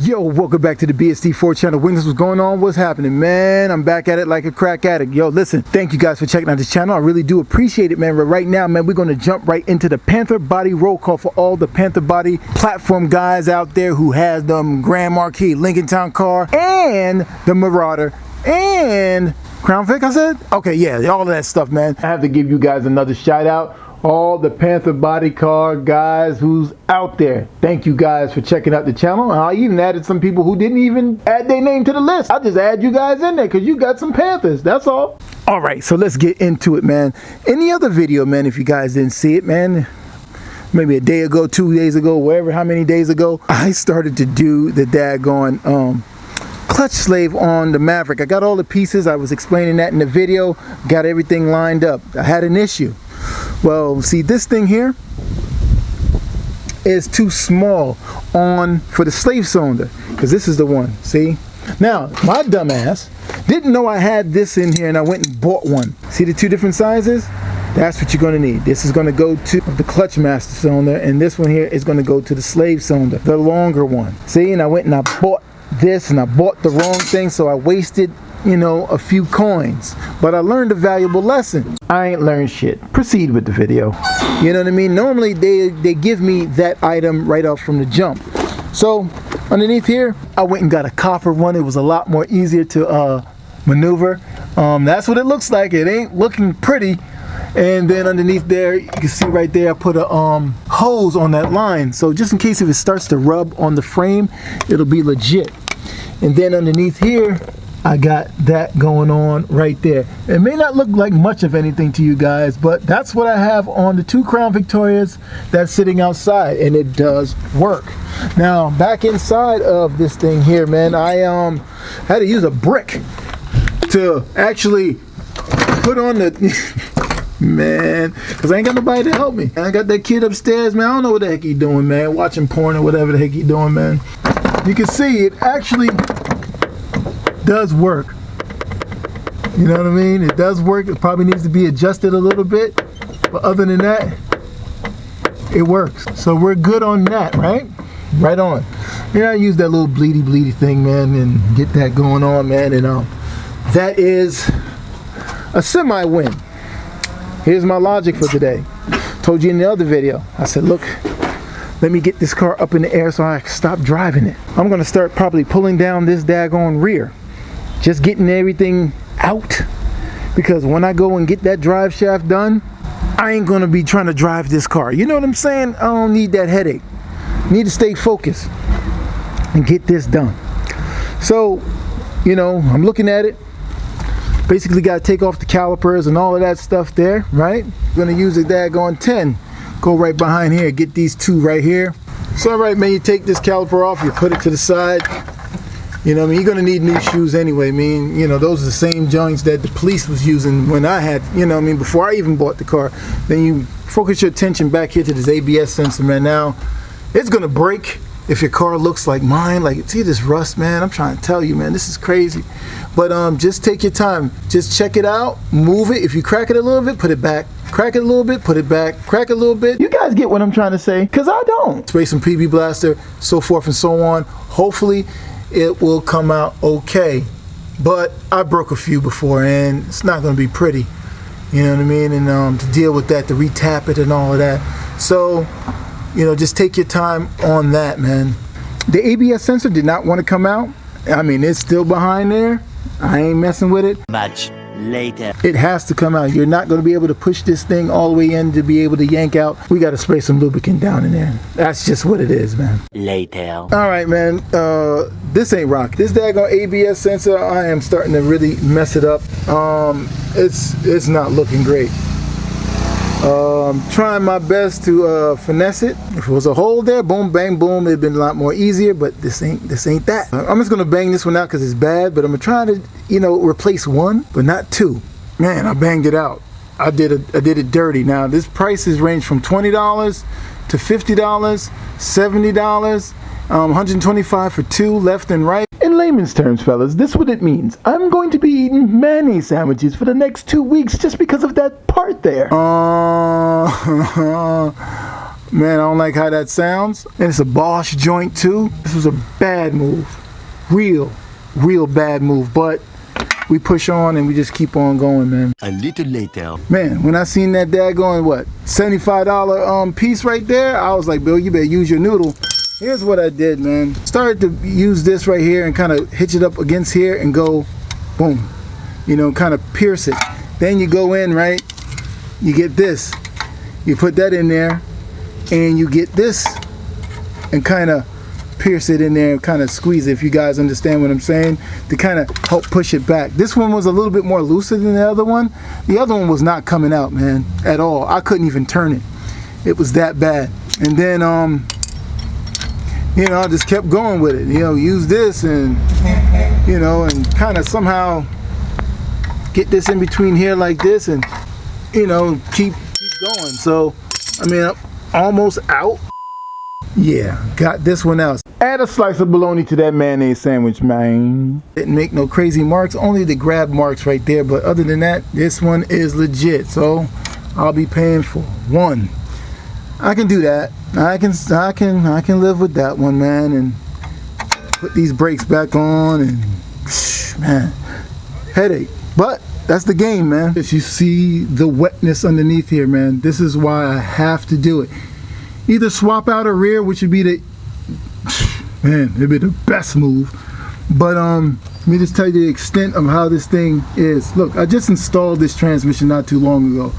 Yo, welcome back to the BSD4 channel. Witness, what's going on? What's happening, man? I'm back at it like a crack addict. Yo, listen, thank you guys for checking out this channel. I really do appreciate it, man. But right now, man, we're going to jump right into the Panther Body roll call for all the Panther Body platform guys out there who has them Grand Marquis Lincoln Town car and the Marauder and Crown Vic, I said? Okay, yeah, all of that stuff, man. I have to give you guys another shout out. All the Panther Body car guys who's out there, thank you guys for checking out the channel. I even added some people who didn't even add their name to the list. I just add you guys in there because you got some Panthers, that's all. All right, so let's get into it, man. In the other video, man, if you guys didn't see it, man, maybe a day ago, 2 days ago, wherever, how many days ago, I started to do the daggone clutch slave on the Maverick. I got all the pieces. I was explaining that in the video, got everything lined up. I had an issue. Well, see, this thing here is too small for the slave cylinder, because this is the one, see? Now, my dumbass didn't know I had this in here, and I went and bought one. See the two different sizes? That's what you're going to need. This is going to go to the clutch master cylinder, and this one here is going to go to the slave cylinder, the longer one. See, and I went and I bought this, and I bought the wrong thing, so I wasted, you know, a few coins. But I learned a valuable lesson. I ain't learned shit. Proceed with the video. You know what I mean? Normally they give me that item right off from the jump. So underneath here, I went and got a copper one. It was a lot more easier to maneuver. That's what it looks like. It ain't looking pretty. And then underneath there, you can see right there, I put a hose on that line. So just in case if it starts to rub on the frame, it'll be legit. And then underneath here, I got that going on right there. It may not look like much of anything to you guys, but that's what I have on the two Crown Victorias that's sitting outside, and it does work. Now, back inside of this thing here, man, I had to use a brick to actually put on the... man, because I ain't got nobody to help me. I got that kid upstairs, man. I don't know what the heck he doing, man. Watching porn or whatever the heck he doing, man. You can see it actually does work. You know what I mean? It does work. It probably needs to be adjusted a little bit, but other than that, it works. So we're good on that, right? Right on. Yeah, I use that little bleedy thing, man, and get that going on, man. And that is a semi-win. Here's my logic for today. Told you in the other video. I said, look, let me get this car up in the air so I can stop driving it. I'm gonna start probably pulling down this daggone rear. Just getting everything out, because when I go and get that drive shaft done, I ain't gonna be trying to drive this car. You know what I'm saying? I don't need that headache. Need to stay focused and get this done. So, you know, I'm looking at it. Basically got to take off the calipers and all of that stuff there, right? Gonna use a daggone 10. Go right behind here, get these two right here. So, all right, man, you take this caliper off, you put it to the side. You know what I mean? You're going to need new shoes anyway. I mean, you know, those are the same joints that the police was using when I had, you know what I mean, before I even bought the car. Then you focus your attention back here to this ABS sensor, man. Now, it's going to break if your car looks like mine. Like, see this rust, man? I'm trying to tell you, man, this is crazy. But just take your time. Just check it out. Move it. If you crack it a little bit, put it back. Crack it a little bit, put it back. Crack it a little bit. You guys get what I'm trying to say? Because I don't. Spray some PB Blaster, so forth and so on. Hopefully, it will come out okay. But I broke a few before, and it's not going to be pretty. You know what I mean? And to deal with that, to retap it and all of that. So, you know, just take your time on that, man. The ABS sensor did not want to come out. I mean, it's still behind there. I ain't messing with it. Much later. It has to come out. You're not going to be able to push this thing all the way in to be able to yank out. We got to spray some lubricant down in there. That's just what it is, man. Later. All right, man. This ain't rock. This daggone ABS sensor, I am starting to really mess it up. It's not looking great. Trying my best to finesse it. If it was a hole there, boom, bang, boom, it'd been a lot more easier, but this ain't that. I'm just gonna bang this one out because it's bad, but I'm gonna try to, you know, replace one, but not two. Man, I banged it out. I did it dirty. Now this prices range from $20 to $50, $70, $125 for two left and right. In layman's terms, fellas, this is what it means. I'm going to be eating mayonnaise sandwiches for the next 2 weeks just because of that part there. Man, I don't like how that sounds. And it's a Bosch joint too. This was a bad move. Real bad move. But we push on and we just keep on going, man. A little later. Man, when I seen that daggone, what, $75 piece right there, I was like, Bill, you better use your noodle. Here's what I did, man. Started to use this right here and kind of hitch it up against here and go, boom. You know, kind of pierce it. Then you go in, right? You get this. You put that in there and you get this and kind of pierce it in there and kind of squeeze it, if you guys understand what I'm saying, to kind of help push it back. This one was a little bit more looser than the other one. The other one was not coming out, man, at all. I couldn't even turn it. It was that bad. And then you know, I just kept going with it. You know, use this and, you know, and kind of somehow get this in between here like this and, you know, keep going. So, I mean, I'm almost out. Yeah, got this one out. Add a slice of bologna to that mayonnaise sandwich, man. Didn't make no crazy marks, only the grab marks right there. But other than that, this one is legit. So I'll be paying for one. I can do that. I can live with that one, man. And put these brakes back on and man, headache. But that's the game, man. If you see the wetness underneath here, man, this is why I have to do it. Either swap out a rear, which would be the, man, it'd be the best move. But let me just tell you the extent of how this thing is. Look, I just installed this transmission not too long ago.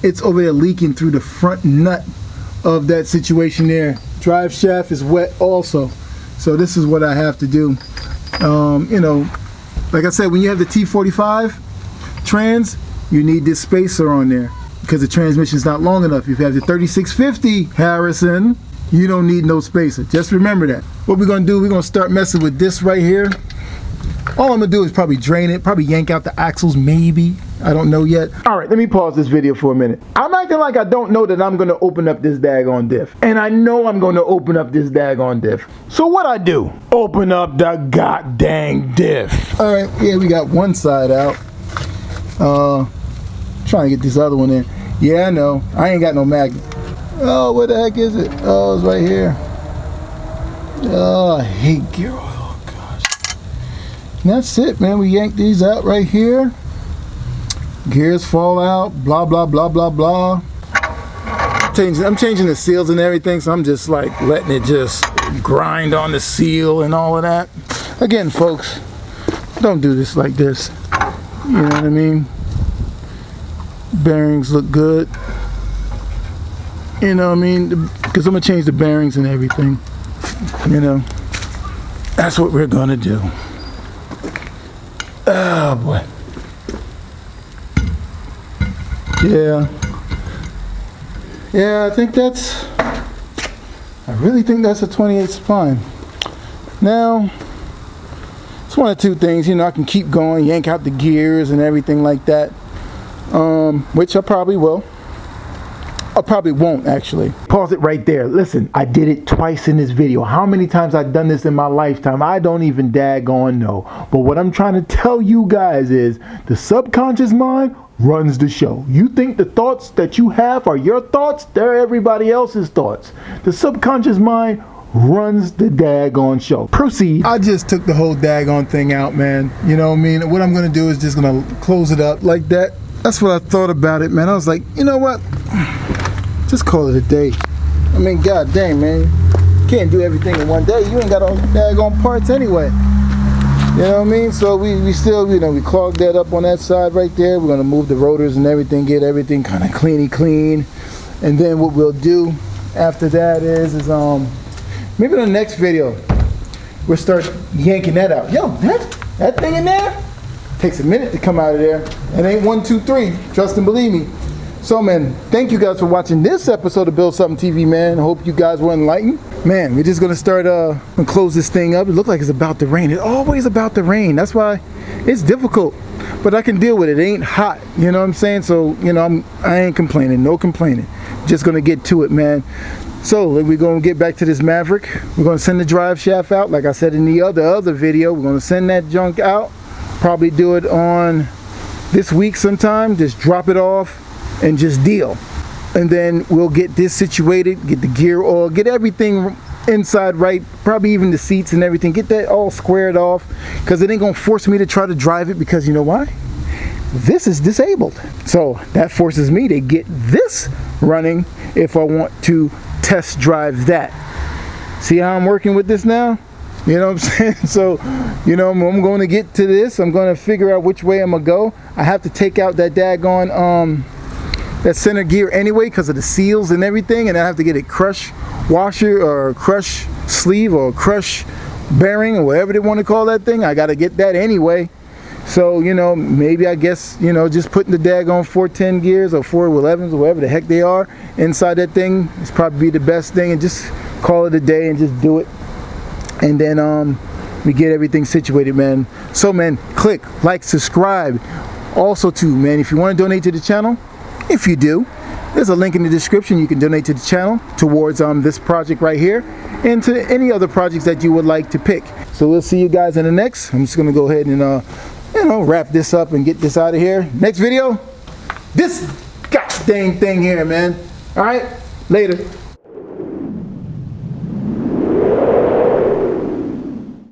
It's over there leaking through the front nut of that situation there. Drive shaft is wet also. So this is what I have to do. You know, like I said, when you have the T45 trans, you need this spacer on there because the transmission is not long enough. If you have the 3650 Harrison, you don't need no spacer. Just remember that. What we're gonna do, we're gonna start messing with this right here. All I'm gonna do is probably drain it, probably yank out the axles, maybe. I don't know yet. All right, let me pause this video for a minute. I'm acting like I don't know that I'm gonna open up this daggone diff. And I know I'm gonna open up this daggone diff. So what I do? Open up the goddamn diff. All right, yeah, we got one side out. Trying to get this other one in. Yeah, I know. I ain't got no magnet. Oh, what the heck is it? Oh, it's right here. Oh, I hate gear oil. Oh, gosh. And that's it, man. We yank these out right here. Gears fall out. Blah, blah, blah, blah, blah. I'm changing the seals and everything, so I'm just like letting it just grind on the seal and all of that. Again, folks, don't do this like this. You know what I mean? Bearings look good. You know what I mean? Because I'm going to change the bearings and everything. You know? That's what we're going to do. Oh, boy. Yeah. Yeah, I think that's... I really think that's a 28 spline. Now... it's one of two things, you know, I can keep going, yank out the gears and everything like that, which I probably will. I probably won't, actually. Pause it right there. Listen, I did it twice in this video. How many times I've done this in my lifetime, I don't even daggone know. But what I'm trying to tell you guys is the subconscious mind runs the show. You think the thoughts that you have are your thoughts? They're everybody else's thoughts. The subconscious mind runs the daggone show. Proceed. I just took the whole daggone thing out, man. You know what I mean? What I'm gonna do is just gonna close it up like that. That's what I thought about it, man. I was like, you know what? Just call it a day. I mean, god dang, man. You can't do everything in one day. You ain't got all the daggone parts anyway. You know what I mean? So we still, you know, we clogged that up on that side right there. We're gonna move the rotors and everything, get everything kind of clean. And then what we'll do after that is maybe in the next video, we'll start yanking that out. Yo, that thing in there takes a minute to come out of there. It ain't 1, 2, 3. Trust and believe me. So, man, thank you guys for watching this episode of Build Something TV, man. I hope you guys were enlightened. Man, we're just going to start and close this thing up. It looks like it's about to rain. It's always about to rain. That's why it's difficult. But I can deal with it. It ain't hot. You know what I'm saying? So, you know, I ain't complaining. No complaining. Just going to get to it, man. So we're going to get back to this Maverick. We're going to send the drive shaft out. Like I said in the other video, we're going to send that junk out. Probably do it on this week sometime. Just drop it off and just deal. and then we'll get this situated, get the gear oil, get everything inside right, probably even the seats and everything, get that all squared off, because it ain't gonna force me to try to drive it, because you know why? This is disabled. So that forces me to get this running if I want to test drive that. See how I'm working with this now? You know what I'm saying? So, you know, I'm going to get to this. I'm going to figure out which way I'm going to go. I have to take out that daggone, that center gear anyway because of the seals and everything. And I have to get a crush washer or crush sleeve or crush bearing or whatever they want to call that thing. I got to get that anyway. So, you know, maybe I guess, you know, just putting the daggone 410 gears or 411s or whatever the heck they are inside that thing is probably the best thing, and just call it a day and just do it. And then we get everything situated, man. So, man, click, like, subscribe. Also, too, man, if you want to donate to the channel, if you do, there's a link in the description. You can donate to the channel towards this project right here and to any other projects that you would like to pick. So we'll see you guys in the next. I'm just going to go ahead and, you know, wrap this up and get this out of here. Next video, this god dang thing here, man. All right, later.